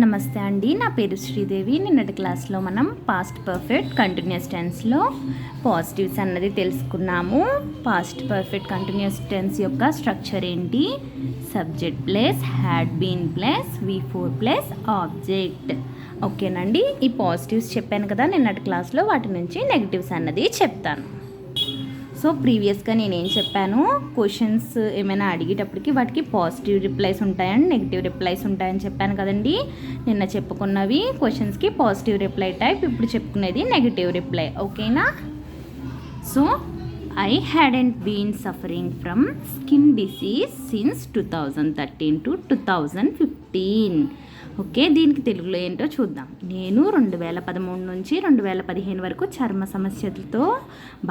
నమస్తే అండి, నా పేరు శ్రీదేవి. నిన్నటి క్లాస్లో మనం పాస్ట్ పర్ఫెక్ట్ కంటిన్యూస్ టెన్స్లో పాజిటివ్స్ అన్నది తెలుసుకున్నాము. పాస్ట్ పర్ఫెక్ట్ కంటిన్యూస్ టెన్స్ యొక్క స్ట్రక్చర్ ఏంటి? Subject plus had been plus V4 plus object. ఓకేనండి, ఈ పాజిటివ్స్ చెప్పాను కదా నిన్నటి క్లాస్లో, వాటి నుంచి నెగిటివ్స్ అన్నది చెప్తాను. సో ప్రీవియస్గా నేనేం చెప్పాను, క్వశ్చన్స్ ఏమైనా అడిగేటప్పటికి వాటికి పాజిటివ్ రిప్లైస్ ఉంటాయని నెగిటివ్ రిప్లైస్ ఉంటాయని చెప్పాను కదండి. నిన్న చెప్పుకున్నవి క్వశ్చన్స్కి పాజిటివ్ రిప్లై టైప్, ఇప్పుడు చెప్పుకునేది నెగిటివ్ రిప్లై. ఓకేనా? So I hadn't been suffering from skin disease since 2013 to 2015. Okay, దీనికి తెలుగులో ఏంటో చూద్దాం. నేను 2013 నుంచి 2015 వరకు చర్మ సమస్యలతో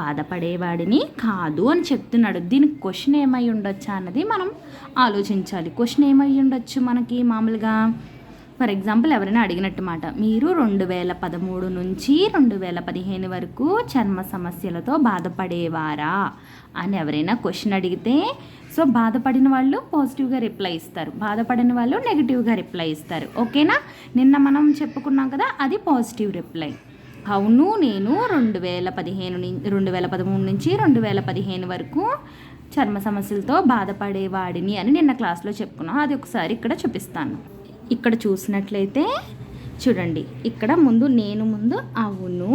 బాధపడేవాడిని కాదు అని చెప్తున్నాడు. దీనికి క్వశ్చన్ ఏమై ఉండొచ్చా అన్నది మనం ఆలోచించాలి. క్వశ్చన్ ఏమై ఉండొచ్చు మనకి మామూలుగా? ఫర్ ఎగ్జాంపుల్ ఎవరైనా అడిగినట్టు మాట, మీరు 2013 నుంచి 2015 వరకు చర్మ సమస్యలతో బాధపడేవారా అని ఎవరైనా క్వశ్చన్ అడిగితే, సో బాధపడిన వాళ్ళు పాజిటివ్గా రిప్లై ఇస్తారు, బాధపడిన వాళ్ళు నెగిటివ్గా రిప్లై ఇస్తారు. ఓకేనా? నిన్న మనం చెప్పుకున్నాం కదా, అది పాజిటివ్ రిప్లై. అవును, నేను 2013 నుంచి 2015 వరకు చర్మ సమస్యలతో బాధపడేవాడిని అని నిన్న క్లాస్లో చెప్పుకున్నాం. అది ఒకసారి ఇక్కడ చూపిస్తాను. ఇక్కడ చూసినట్లయితే చూడండి, ఇక్కడ ముందు అవును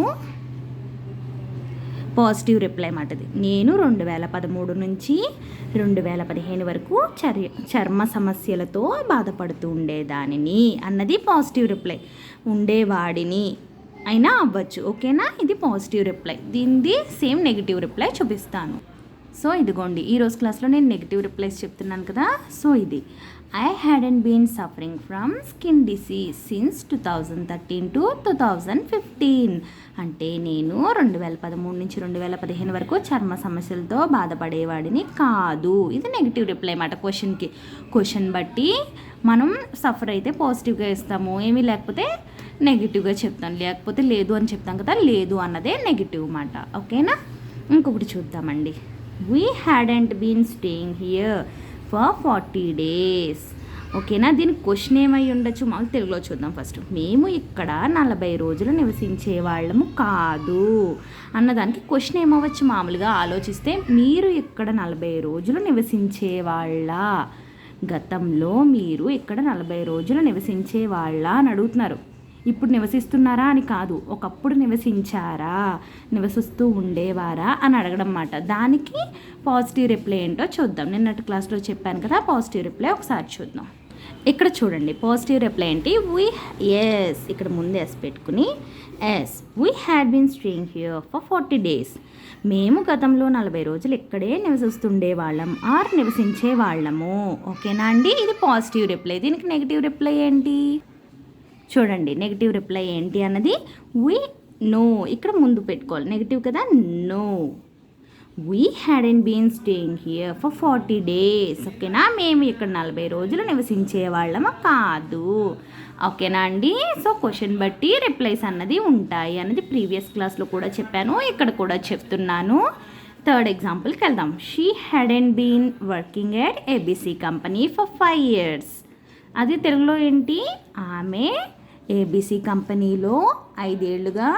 పాజిటివ్ రిప్లై మాటది. నేను 2013 నుంచి 2015 వరకు చర్మ సమస్యలతో బాధపడుతూ ఉండేదానిని అన్నది పాజిటివ్ రిప్లై. ఉండేవాడిని అయినా అవ్వచ్చు. ఓకేనా? ఇది పాజిటివ్ రిప్లై. దీనిది సేమ్ నెగిటివ్ రిప్లై చూపిస్తాను. సో ఇదిగోండి, ఈరోజు క్లాస్లో నేను నెగిటివ్ రిప్లైస్ చెప్తున్నాను కదా. సో ఇది I hadn't been suffering from skin disease since 2013 to 2015. అంటే నేను 2013 నుంచి 2015 వరకు చర్మ సమస్యలతో బాధపడేవాడిని కాదు. ఇది నెగిటివ్ రిప్లై మాట. క్వశ్చన్ బట్టి మనం సఫర్ అయితే పాజిటివ్గా ఇస్తాము, ఏమీ లేకపోతే నెగిటివ్గా చెప్తాం, లేకపోతే లేదు అని చెప్తాం కదా. లేదు అన్నదే నెగిటివ్ మాట. ఓకేనా? ఇంకొకటి చూద్దామండి. We hadn't been staying here for 40 days. ఓకేనా? దీనికి క్వశ్చన్ ఏమై ఉండొచ్చు మాకు తెలుగులో చూద్దాం. ఫస్ట్, మేము ఇక్కడ 40 రోజులు నివసించే వాళ్ళము కాదు అన్నదానికి క్వశ్చన్ ఏమవ్వచ్చు? మామూలుగా ఆలోచిస్తే, మీరు ఇక్కడ 40 రోజులు నివసించే వాళ్ళ, గతంలో మీరు ఇక్కడ 40 రోజులు నివసించే వాళ్ళ అని అడుగుతున్నారు. ఇప్పుడు నివసిస్తున్నారా అని కాదు, ఒకప్పుడు నివసించారా, నివసిస్తూ ఉండేవారా అని అడగడం అన్నమాట. దానికి పాజిటివ్ రిప్లై ఏంటో చూద్దాం. నిన్నటి క్లాస్లో చెప్పాను కదా, పాజిటివ్ రిప్లై ఒకసారి చూద్దాం. ఇక్కడ చూడండి, పాజిటివ్ రిప్లై ఏంటి? ఇక్కడ ముందు ఎస్ పెట్టుకుని, we had been staying here for 40 days. మేము గతంలో 40 రోజులు ఇక్కడే నివసిస్తుండే వాళ్ళం ఆర్ నివసించే వాళ్ళము. ఓకేనా అండి? ఇది పాజిటివ్ రిప్లై. దీనికి నెగిటివ్ రిప్లై ఏంటి చూడండి. నెగిటివ్ రిప్లై ఏంటి అన్నది నో ఇక్కడ ముందు పెట్టుకోవాలి. నెగిటివ్ కదా, no. We hadn't been staying here for 40 days. ఓకేనా? మేము ఇక్కడ 40 రోజులు నివసించే వాళ్ళము కాదు. ఓకేనా అండి? సో క్వశ్చన్ బట్టి రిప్లైస్ అన్నది ఉంటాయి అన్నది ప్రీవియస్ క్లాస్లో కూడా చెప్పాను, ఇక్కడ కూడా చెప్తున్నాను. థర్డ్ ఎగ్జాంపుల్కి వెళ్దాం. She hadn't been working at ABC company for 5 years. అది తెలుగులో ఏంటి? ఆమె ABC కంపెనీలో 5 ఏళ్ళుగా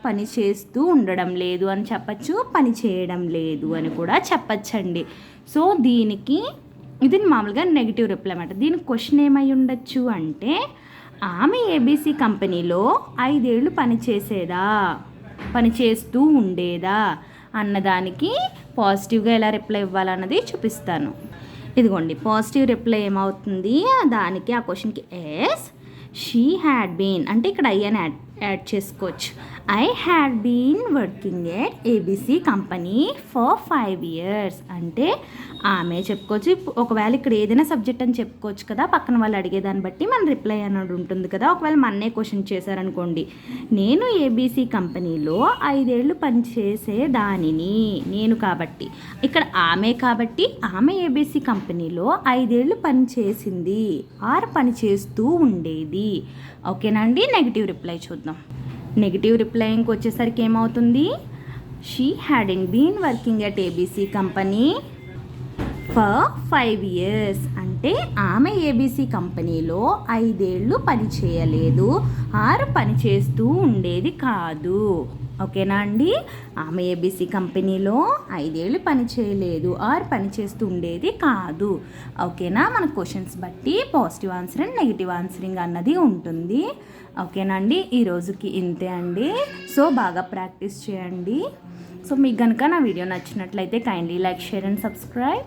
పని చేస్తూ ఉండడం లేదు అని చెప్పచ్చు, పని చేయడం లేదు అని కూడా చెప్పచ్చండి. సో దీనికి ఇది మామూలుగా నెగిటివ్ రిప్లై అన్నమాట. దీనికి క్వశ్చన్ ఏమై ఉండొచ్చు అంటే, ఆమె ABC కంపెనీలో 5 ఏళ్ళు పని చేస్తూ ఉండేదా అన్నదానికి పాజిటివ్గా ఎలా రిప్లై ఇవ్వాలన్నది చూపిస్తాను. ఇదిగోండి, పాజిటివ్ రిప్లై ఏమవుతుంది దానికి, ఆ క్వశ్చన్కి షీ హ్యాడ్ బీన్ అంటే ఇక్కడ ఐ అని యాడ్ చేసుకోవచ్చు. I had been working at ABC company for 5 years అంటే ఆమె చెప్పుకోవచ్చు. ఒకవేళ ఇక్కడ ఏదైనా సబ్జెక్ట్ అని చెప్పుకోవచ్చు కదా, పక్కన వాళ్ళు అడిగేదాన్ని బట్టి మన రిప్లై అన్నది ఉంటుంది కదా. ఒకవేళ మన్నే క్వశ్చన్ చేశారనుకోండి, నేను ABC కంపెనీలో 5 ఏళ్ళు పనిచేసే దానిని, నేను కాబట్టి ఇక్కడ ఆమె కాబట్టి ఆమె ABC కంపెనీలో 5 ఏళ్ళు పనిచేసింది ఆర్ పని చేస్తూ ఉండేది. ఓకేనా అండి? నెగిటివ్ రిప్లై చూద్దాం. నెగిటివ్ రిప్లై ఇంకొచ్చేసరికి ఏమవుతుంది? She hadn't been working at ABC company for 5 years అంటే ఆమె ఏబీసీ కంపెనీలో 5 ఏళ్ళు పని చేయలేదు ఆర్ పని చేస్తూ ఉండేది కాదు. ఓకేనా అండి? ఆమె ఏబీసీ కంపెనీలో 5 ఏళ్ళు పని చేయలేదు ఆర్ పని చేస్తూ ఉండేది కాదు. ఓకేనా? మన క్వశ్చన్స్ బట్టి positive answer and negative answering అన్నది ఉంటుంది. ఓకేనా అండి? ఈ రోజుకి ఇంతే అండి. సో బాగా ప్రాక్టీస్ చేయండి. సో మీకు కనుక నా వీడియో నచ్చినట్లయితే kindly like, share and subscribe.